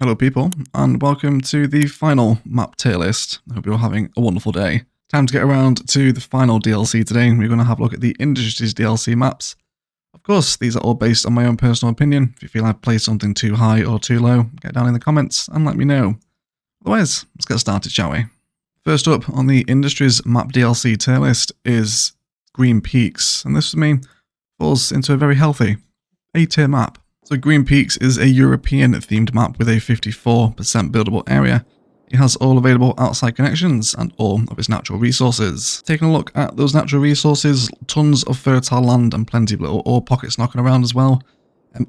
Hello people, and welcome to the final map tier list. I hope you're having a wonderful day. Time to get around to the final DLC today. We're going to have a look at the Industries DLC maps. Of course, these are all based on my own personal opinion. If you feel I've played something too high or too low, get down in the comments and let me know. Otherwise, let's get started, shall we? First up on the Industries map DLC tier list is Green Peaks, and this for me falls into a very healthy A-tier map. So Green Peaks is a European themed map with a 54% buildable area. It has all available outside connections and all of its natural resources. Taking a look at those natural resources, tons of fertile land and plenty of little ore pockets knocking around as well.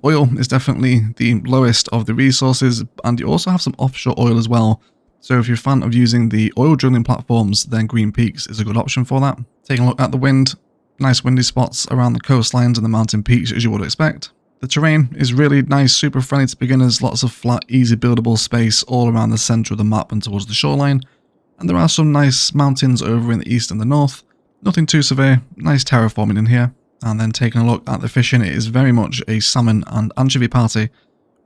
Oil is definitely the lowest of the resources, and you also have some offshore oil as well. So if you're a fan of using the oil drilling platforms, then Green Peaks is a good option for that. Taking a look at the wind, nice windy spots around the coastlines and the mountain peaks as you would expect. The terrain is really nice, super friendly to beginners, lots of flat, easy buildable space all around the centre of the map and towards the shoreline. And there are some nice mountains over in the east and the north. Nothing too severe, nice terraforming in here. And then taking a look at the fishing, it is very much a salmon and anchovy party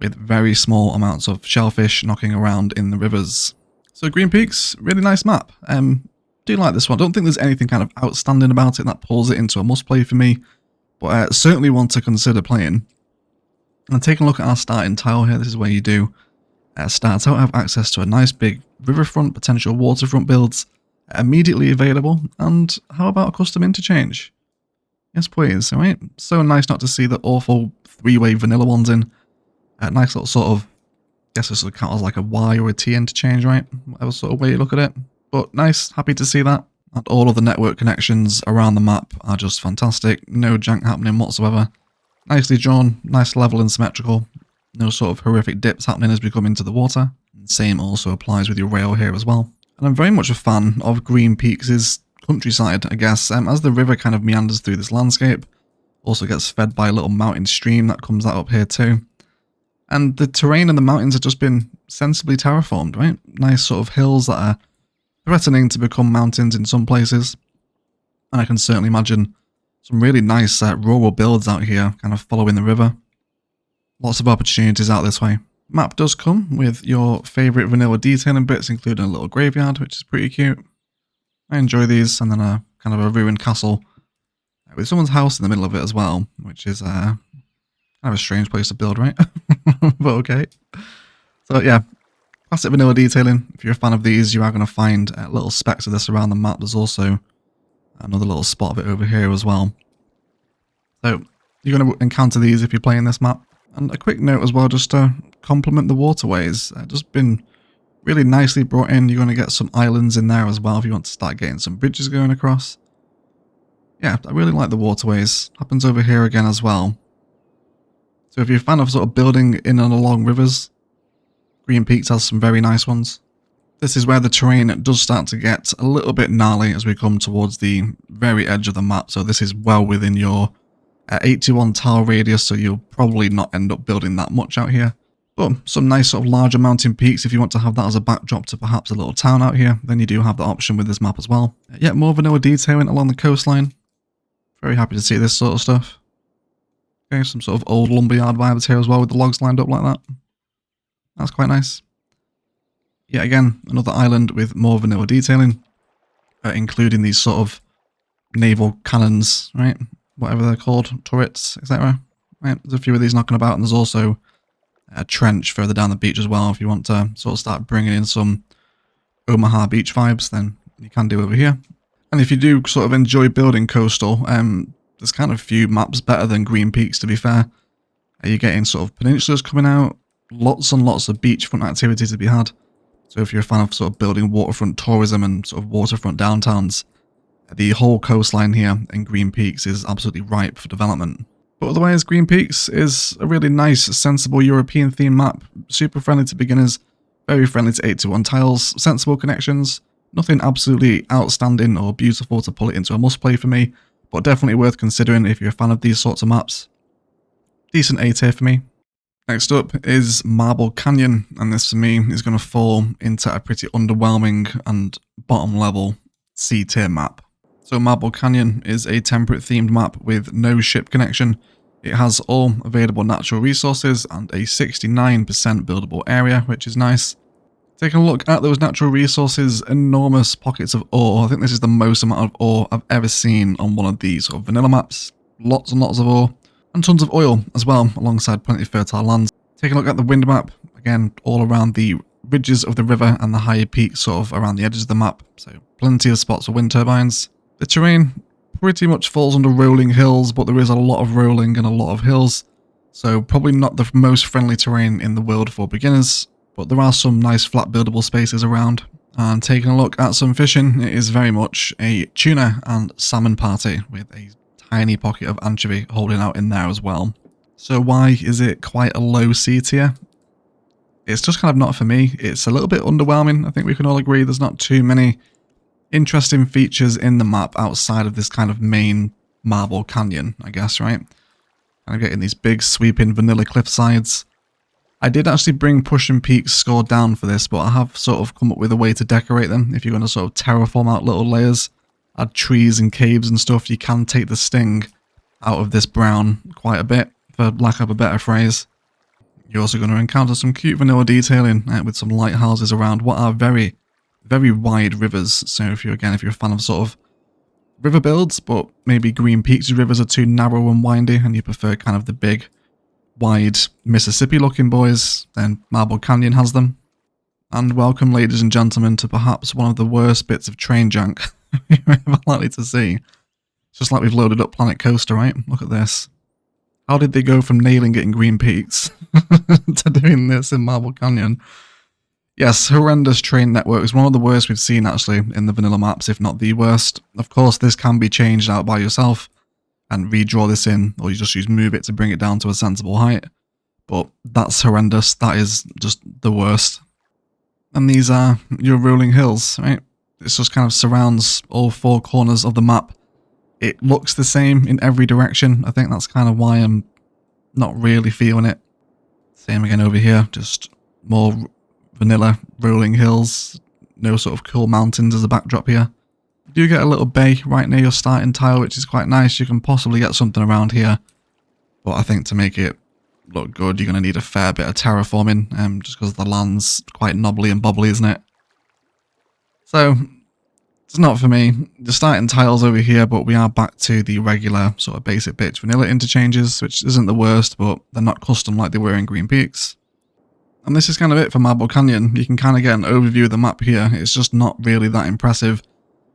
with very small amounts of shellfish knocking around in the rivers. So Green Peaks, really nice map. Do like this one. Don't think there's anything kind of outstanding about it that pulls it into a must play for me, but certainly one to consider playing. And taking a look at our starting tile here, this is where you do start out, have access to a nice big riverfront, potential waterfront builds immediately available. And how about a custom interchange? Yes, please. All right. So nice not to see the awful three-way vanilla ones in. Nice little sort of, I guess this would count as like a Y or a T interchange, right? Whatever sort of way you look at it. But nice, happy to see that. And all of the network connections around the map are just fantastic. No jank happening whatsoever. Nicely drawn, nice level and symmetrical. No sort of horrific dips happening as we come into the water. Same also applies with your rail here as well. And I'm very much a fan of Green Peaks' countryside, I guess, as the river kind of meanders through this landscape. Also gets fed by a little mountain stream that comes out up here too. And the terrain and the mountains have just been sensibly terraformed, right? Nice sort of hills that are threatening to become mountains in some places. And I can certainly imagine some really nice rural builds out here, kind of following the river. Lots of opportunities out this way. Map does come with your favourite vanilla detailing bits, including a little graveyard, which is pretty cute. I enjoy these, and then a kind of a ruined castle with someone's house in the middle of it as well, which is kind of a strange place to build, right? But okay. So yeah, classic vanilla detailing. If you're a fan of these, you are going to find little specks of this around the map. There's also another little spot of it over here as well. So you're going to encounter these if you're playing this map. And a quick note as well, just to complement the waterways. Just been really nicely brought in. You're going to get some islands in there as well if you want to start getting some bridges going across. Yeah, I really like the waterways. Happens over here again as well. So if you're a fan of sort of building in and along rivers, Green Peaks has some very nice ones. This is where the terrain does start to get a little bit gnarly as we come towards the very edge of the map. So this is well within your 81 tile radius, so you'll probably not end up building that much out here. But some nice sort of larger mountain peaks, if you want to have that as a backdrop to perhaps a little town out here, then you do have that option with this map as well. Yet more vanilla detailing along the coastline. Very happy to see this sort of stuff. Okay, some sort of old lumberyard vibes here as well with the logs lined up like that. That's quite nice. Yet again, another island with more vanilla detailing, including these sort of naval cannons, right? Whatever they're called, turrets, etc. Right, there's a few of these knocking about, and there's also a trench further down the beach as well. If you want to sort of start bringing in some Omaha beach vibes, then you can do over here. And if you do sort of enjoy building coastal, there's kind of few maps better than Green Peaks, to be fair. You're getting sort of peninsulas coming out, lots and lots of beachfront activity to be had. So if you're a fan of sort of building waterfront tourism and sort of waterfront downtowns, the whole coastline here in Green Peaks is absolutely ripe for development. But otherwise, Green Peaks is a really nice, sensible European themed map, super friendly to beginners, very friendly to 8-to-1 tiles, sensible connections, nothing absolutely outstanding or beautiful to pull it into a must play for me, but definitely worth considering if you're a fan of these sorts of maps. Decent A tier for me. Next up is Marble Canyon, and this for me is going to fall into a pretty underwhelming and bottom level C tier map. So Marble Canyon is a temperate themed map with no ship connection. It has all available natural resources and a 69% buildable area, which is nice. Taking a look at those natural resources, enormous pockets of ore. I think this is the most amount of ore I've ever seen on one of these sort of vanilla maps. Lots and lots of ore, and tons of oil as well, alongside plenty of fertile lands. Taking a look at the wind map, again, all around the ridges of the river and the higher peaks sort of around the edges of the map, so plenty of spots for wind turbines. The terrain pretty much falls under rolling hills, but there is a lot of rolling and a lot of hills, so probably not the most friendly terrain in the world for beginners, but there are some nice flat buildable spaces around. And taking a look at some fishing, it is very much a tuna and salmon party with a tiny pocket of anchovy holding out in there as well. So why is it quite a low C tier? It's just kind of not for me. It's a little bit underwhelming. I think we can all agree there's not too many interesting features in the map outside of this kind of main marble canyon, I guess, right? Kind of getting these big sweeping vanilla cliff sides. I did actually bring Push and Peaks score down for this, but I have sort of come up with a way to decorate them. If you're going to sort of terraform out little layers, add trees and caves and stuff, you can take the sting out of this brown quite a bit, for lack of a better phrase. You're also going to encounter some cute vanilla detailing with some lighthouses around what are very, very wide rivers. So if you're a fan of sort of river builds, but maybe Green Peaks' rivers are too narrow and windy and you prefer kind of the big, wide Mississippi looking boys, then Marble Canyon has them. And welcome, ladies and gentlemen, to perhaps one of the worst bits of train junk you're ever likely to see. It's just like we've loaded up Planet Coaster, right? Look at this. How did they go from nailing it in Green Peaks to doing this in Marble Canyon? Yes, horrendous train networks. One of the worst we've seen actually in the vanilla maps, if not the worst. Of course, this can be changed out by yourself and redraw this in, or you just use Move It to bring it down to a sensible height. But that's horrendous. That is just the worst. And these are your rolling hills, right? It just kind of surrounds all four corners of the map. It looks the same in every direction. I think that's kind of why I'm not really feeling it. Same again over here, just more vanilla rolling hills. No sort of cool mountains as a backdrop here. You do get a little bay right near your starting tile, which is quite nice. You can possibly get something around here. But I think to make it look good, you're going to need a fair bit of terraforming, just because the land's quite knobbly and bobbly, isn't it? So, it's not for me. The starting tile's over here, but we are back to the regular sort of basic bitch vanilla interchanges, which isn't the worst, but they're not custom like they were in Green Peaks. And this is kind of it for Marble Canyon. You can kind of get an overview of the map here. It's just not really that impressive.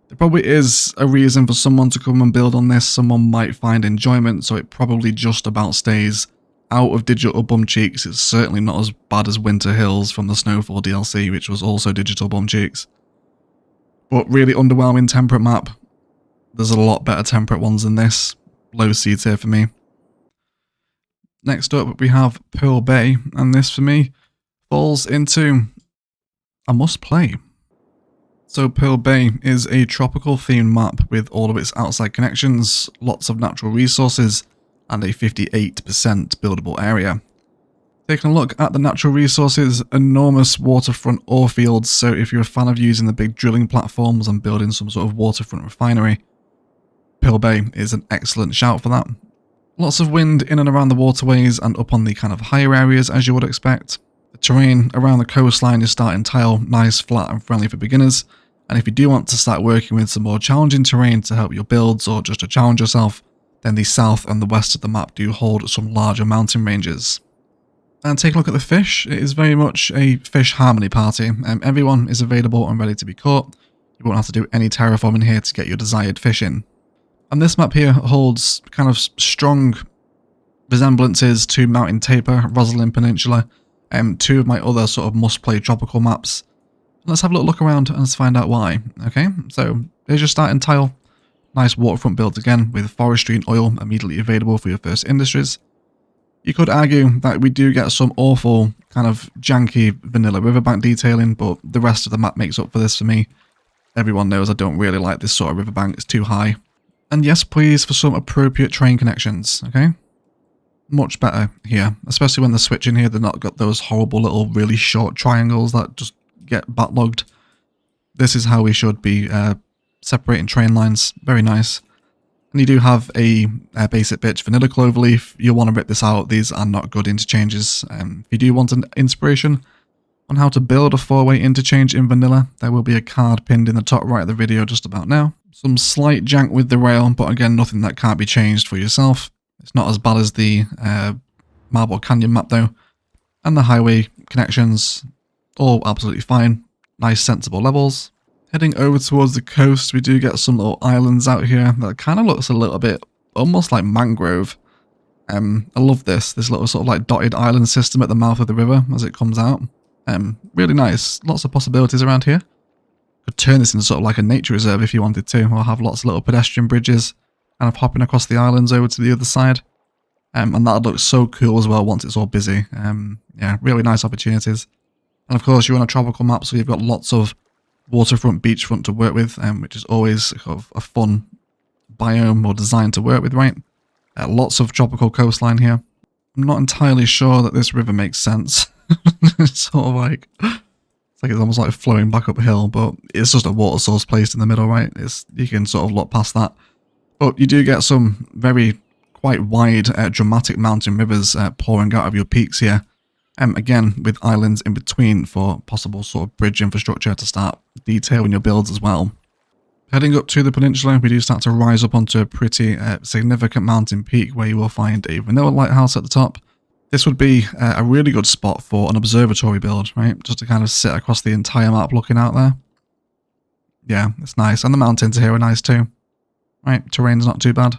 There probably is a reason for someone to come and build on this. Someone might find enjoyment, so it probably just about stays out of digital bum cheeks. It's certainly not as bad as Winter Hills from the Snowfall DLC, which was also digital bum cheeks. But really underwhelming temperate map. There's a lot better temperate ones than this. Low C tier for me. Next up we have Pearl Bay, and this for me falls into a must play. So Pearl Bay is a tropical themed map with all of its outside connections, lots of natural resources, and a 58% buildable area. Taking a look at the natural resources, enormous waterfront ore fields, so if you're a fan of using the big drilling platforms and building some sort of waterfront refinery, Pearl Bay is an excellent shout for that. Lots of wind in and around the waterways and up on the kind of higher areas as you would expect. The terrain around the coastline is starting tile, nice, flat and friendly for beginners, and if you do want to start working with some more challenging terrain to help your builds or just to challenge yourself, then the south and the west of the map do hold some larger mountain ranges. And take a look at the fish. It is very much a fish harmony party. Everyone is available and ready to be caught. You won't have to do any terraforming here to get your desired fish in. And this map here holds kind of strong resemblances to Mountain Taper, Rosalind Peninsula, two of my other sort of must-play tropical maps. Let's have a little look around and let's find out why. Okay, so here's your starting tile. Nice waterfront builds again with forestry and oil immediately available for your first industries. You could argue that we do get some awful kind of janky vanilla riverbank detailing, but the rest of the map makes up for this for me. Everyone knows I don't really like this sort of riverbank, it's too high. And yes, please, for some appropriate train connections, okay? Much better here, especially when they're switching here, they've not got those horrible little really short triangles that just get backlogged. This is how we should be separating train lines, very nice. And you do have a basic bitch vanilla cloverleaf. You'll want to rip this out. These are not good interchanges. If you do want an inspiration on how to build a 4-way interchange in vanilla, there will be a card pinned in the top right of the video just about now. Some slight jank with the rail, but again, nothing that can't be changed for yourself. It's not as bad as the Marble Canyon map though. And the highway connections, all absolutely fine. Nice sensible levels. Heading over towards the coast, we do get some little islands out here that kind of looks a little bit almost like mangrove. I love this little sort of like dotted island system at the mouth of the river as it comes out. Really nice. Lots of possibilities around here. Could turn this into sort of like a nature reserve if you wanted to, or have lots of little pedestrian bridges kind of hopping across the islands over to the other side. And that looks so cool as well once it's all busy. Yeah, really nice opportunities. And of course, you're on a tropical map, so you've got lots of waterfront, beachfront to work with, which is always sort of a fun biome or design to work with, right? Lots of tropical coastline here. I'm not entirely sure that this river makes sense. It's sort of like, it's almost like flowing back uphill, but it's just a water source placed in the middle, right? You can sort of look past that. But you do get some very quite wide, dramatic mountain rivers pouring out of your peaks here. Again, with islands in between for possible sort of bridge infrastructure to start detailing your builds as well. Heading up to the peninsula, we do start to rise up onto a pretty significant mountain peak where you will find a vanilla lighthouse at the top. This would be a really good spot for an observatory build, right? Just to kind of sit across the entire map looking out there. Yeah, it's nice. And the mountains here are nice too. Right, terrain's not too bad.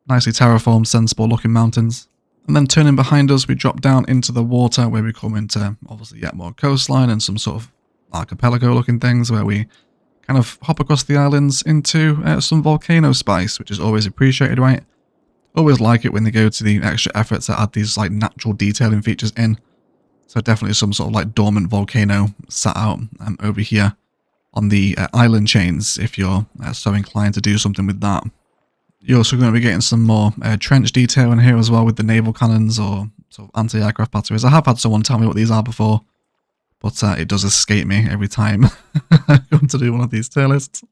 Nicely terraformed, sensible looking mountains. And then turning behind us, we drop down into the water where we come into obviously yet more coastline and some sort of archipelago looking things where we kind of hop across the islands into some volcano spice, which is always appreciated, right? Always like it when they go to the extra efforts to add these like natural detailing features in. So definitely some sort of like dormant volcano sat out over here on the island chains if you're so inclined to do something with that. You're also going to be getting some more trench detail in here as well with the naval cannons or sort of anti-aircraft batteries. I have had someone tell me what these are before, but it does escape me every time I come to do one of these tier lists.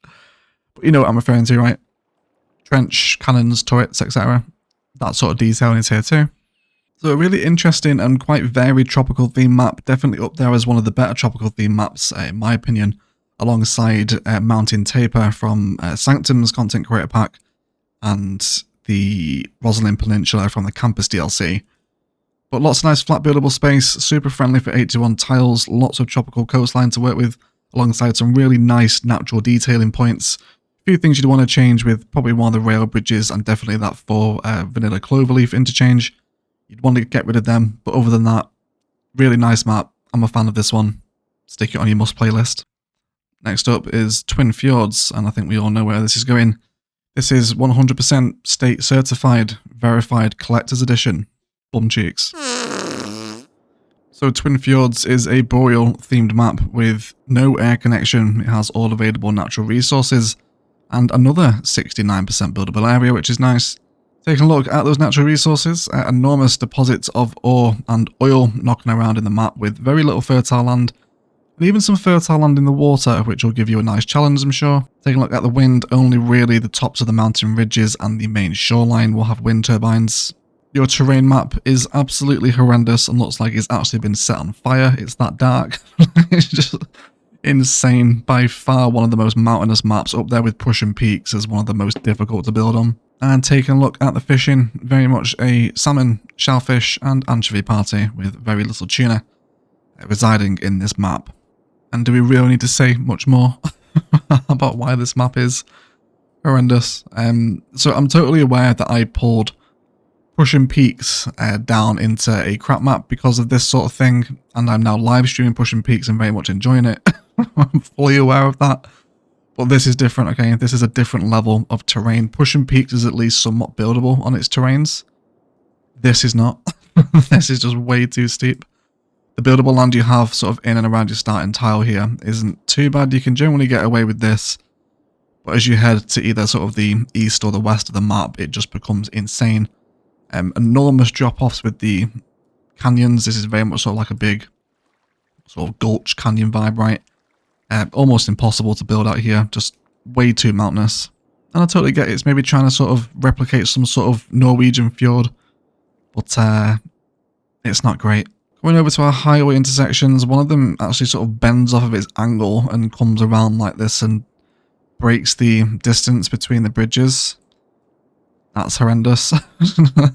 But you know what I'm referring to, right? Trench, cannons, turrets, etc. That sort of detailing is here too. So a really interesting and quite varied tropical theme map, definitely up there as one of the better tropical theme maps in my opinion, alongside Mountain Taper from Sanctum's content creator pack and the Rosalind Peninsula from the Campus DLC. But lots of nice flat buildable space, super friendly for 8:1 tiles, lots of tropical coastline to work with, alongside some really nice natural detailing points. A few things you'd want to change with probably one of the rail bridges and definitely that 4 vanilla cloverleaf interchange. You'd want to get rid of them, but other than that, really nice map. I'm a fan of this one. Stick it on your must playlist. Next up is Twin Fjords, and I think we all know where this is going. This is 100% state certified, verified collector's edition. Bum cheeks. So Twin Fjords is a boreal themed map with no air connection. It has all available natural resources and another 69% buildable area, which is nice. Taking a look at those natural resources, enormous deposits of ore and oil knocking around in the map with very little fertile land. And even some fertile land in the water, which will give you a nice challenge, I'm sure. Taking a look at the wind, only really the tops of the mountain ridges and the main shoreline will have wind turbines. Your terrain map is absolutely horrendous and looks like it's actually been set on fire. It's that dark. It's just insane. By far one of the most mountainous maps, up there with Prussian Peaks as one of the most difficult to build on. And taking a look at the fishing, very much a salmon, shellfish and anchovy party with very little tuna residing in this map. And do we really need to say much more about why this map is horrendous? So I'm totally aware that I pulled Prussian Peaks down into a crap map because of this sort of thing, and I'm now live streaming Prussian Peaks and very much enjoying it. I'm fully aware of that. But this is different, okay? This is a different level of terrain. Prussian Peaks is at least somewhat buildable on its terrains. This is not. This is just way too steep. The buildable land you have sort of in and around your starting tile here isn't too bad. You can generally get away with this. But as you head to either sort of the east or the west of the map, it just becomes insane. Enormous drop-offs with the canyons. This is very much sort of like a big sort of gulch canyon vibe, right? Almost impossible to build out here. Just way too mountainous. And I totally get it. It's maybe trying to sort of replicate some sort of Norwegian fjord, but it's not great. Going over to our highway intersections, one of them actually sort of bends off of its angle and comes around like this and breaks the distance between the bridges. That's horrendous.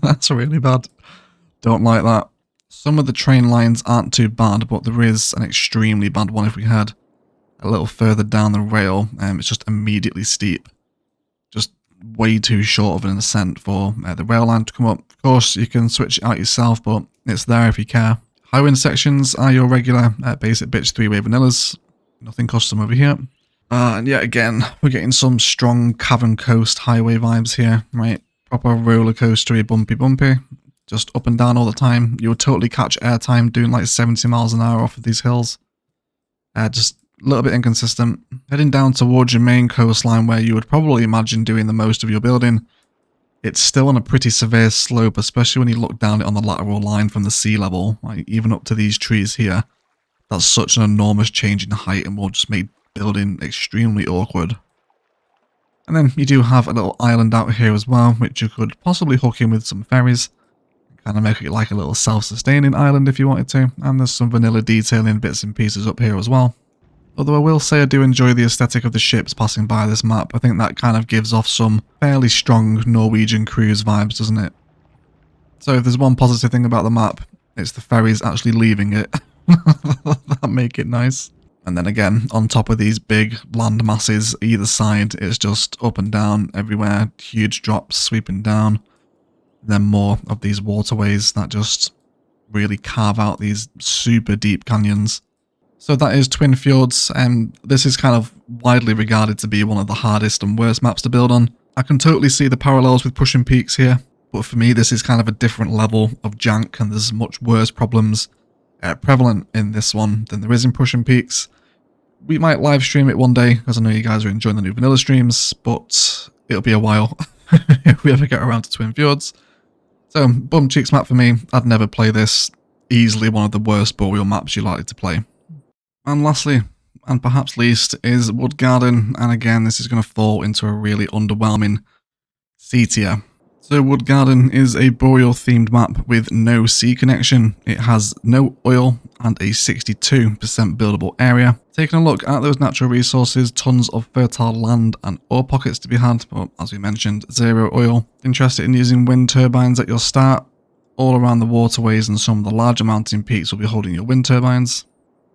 That's really bad. Don't like that. Some of the train lines aren't too bad, but there is an extremely bad one if we head a little further down the rail. It's just immediately steep. Just way too short of an ascent for the rail line to come up. Of course, you can switch it out yourself, but it's there if you care. Highway intersections are your regular basic bitch three-way vanillas. Nothing custom over here. And yet again, we're getting some strong Cavern Coast highway vibes here, right? Proper roller coastery, bumpy. Just up and down all the time. You would totally catch airtime doing like 70 miles an hour off of these hills. Just a little bit inconsistent. Heading down towards your main coastline where you would probably imagine doing the most of your building. It's still on a pretty severe slope, especially when you look down it on the lateral line from the sea level, like even up to these trees here. That's such an enormous change in height and will just make building extremely awkward. And then you do have a little island out here as well, which you could possibly hook in with some ferries. Kind of make it like a little self-sustaining island if you wanted to. And there's some vanilla detailing bits and pieces up here as well. Although I will say I do enjoy the aesthetic of the ships passing by this map. I think that kind of gives off some fairly strong Norwegian cruise vibes, doesn't it? So if there's one positive thing about the map, it's the ferries actually leaving it. That make it nice. And then again, on top of these big land masses either side, it's just up and down everywhere. Huge drops sweeping down. Then more of these waterways that just really carve out these super deep canyons. So that is Twin Fjords, and this is kind of widely regarded to be one of the hardest and worst maps to build on. I can totally see the parallels with Pushing Peaks here, but for me this is kind of a different level of jank, and there's much worse problems prevalent in this one than there is in Pushing Peaks. We might live stream it one day, because I know you guys are enjoying the new vanilla streams, but it'll be a while if we ever get around to Twin Fjords. So, bum cheeks map for me. I'd never play this. Easily one of the worst boreal maps you're likely to play. And lastly, and perhaps least, is Woodgarden, and again this is going to fall into a really underwhelming C tier. So Woodgarden is a boreal themed map with no sea connection. It has no oil and a 62% buildable area. Taking a look at those natural resources, tons of fertile land and ore pockets to be had, but as we mentioned, zero oil. Interested in using wind turbines at your start? All around the waterways and some of the larger mountain peaks will be holding your wind turbines.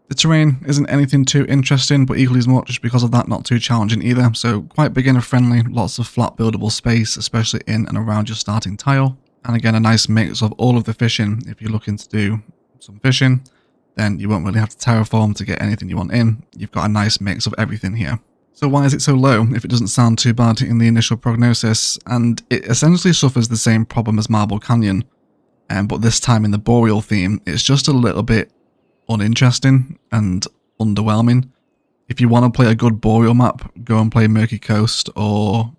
The terrain isn't anything too interesting, but equally as much because of that not too challenging either, so quite beginner friendly, lots of flat buildable space, especially in and around your starting tile. And again, a nice mix of all of the fishing. If you're looking to do some fishing, then you won't really have to terraform to get anything you want in. You've got a nice mix of everything here. So why is it so low if it doesn't sound too bad in the initial prognosis? And it essentially suffers the same problem as Marble Canyon, but this time in the boreal theme, it's just a little bit uninteresting and underwhelming. If you want to play a good boreal map, go and play Murky Coast or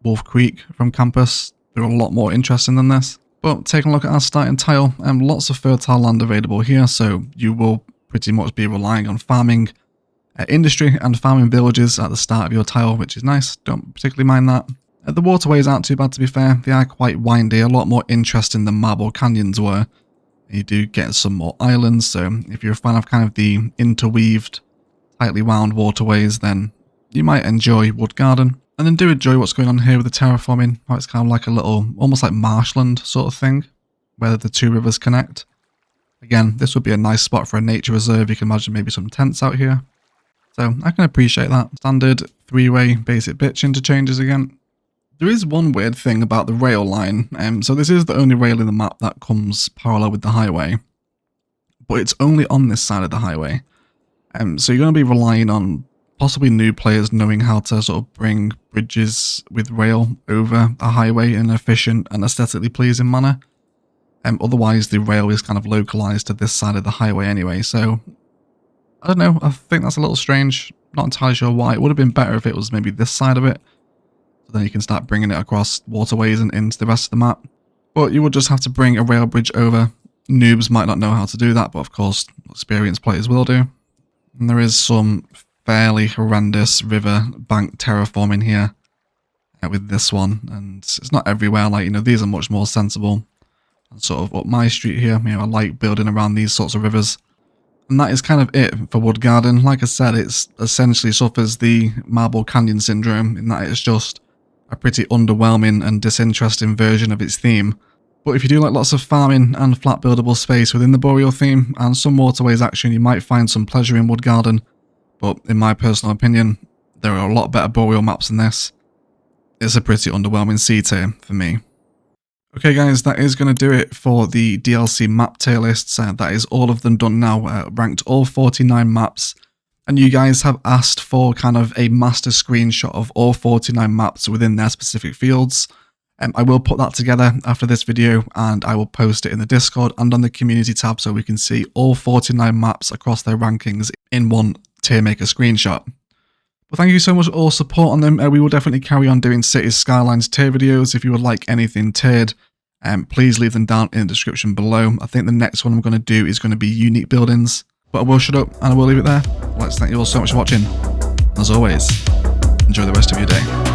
Wolf Creek from Campus. They're a lot more interesting than this. But taking a look at our starting tile, lots of fertile land available here, so you will pretty much be relying on farming industry and farming villages at the start of your tile, which is nice. Don't particularly mind that. The waterways aren't too bad, to be fair. They are quite windy, a lot more interesting than Marble Canyons were. You do get some more islands, so if you're a fan of kind of the interweaved, tightly wound waterways, then you might enjoy Woodgarden. And then do enjoy what's going on here with the terraforming, how it's kind of like a little, almost like marshland sort of thing, where the two rivers connect. Again, this would be a nice spot for a nature reserve. You can imagine maybe some tents out here. So I can appreciate that. Standard three-way basic bitch interchanges again. There is one weird thing about the rail line. So this is the only rail in the map that comes parallel with the highway, but it's only on this side of the highway. So you're going to be relying on possibly new players knowing how to sort of bring bridges with rail over a highway in an efficient and aesthetically pleasing manner. Otherwise, the rail is kind of localized to this side of the highway anyway. So I don't know. I think that's a little strange. Not entirely sure why. It would have been better if it was maybe this side of it. Then you can start bringing it across waterways and into the rest of the map. But you would just have to bring a rail bridge over. Noobs might not know how to do that, but of course experienced players will do. And there is some fairly horrendous river bank terraforming here. with this one, and it's not everywhere. Like, you know, these are much more sensible. And sort of up my street here, you know, I like building around these sorts of rivers. And that is kind of it for Woodgarden. Like I said, it's essentially suffers the Marble Canyon syndrome in that it's just a pretty underwhelming and disinteresting version of its theme. But if you do like lots of farming and flat buildable space within the Boreal theme and some waterways action, you might find some pleasure in Woodgarden. But in my personal opinion, there are a lot better Boreal maps than this. It's a pretty underwhelming C tier for me. Okay guys, that is going to do it for the DLC map tier lists. That is all of them done now, ranked all 49 maps. And you guys have asked for kind of a master screenshot of all 49 maps within their specific fields. I will put that together after this video and I will post it in the Discord and on the community tab so we can see all 49 maps across their rankings in one tier maker screenshot. Well, thank you so much for all support on them. We will definitely carry on doing Cities Skylines tier videos. If you would like anything tiered, please leave them down in the description below. I think the next one I'm going to do is going to be unique buildings. But I will shut up and I will leave it there. Let's thank you all so much for watching. As always, enjoy the rest of your day.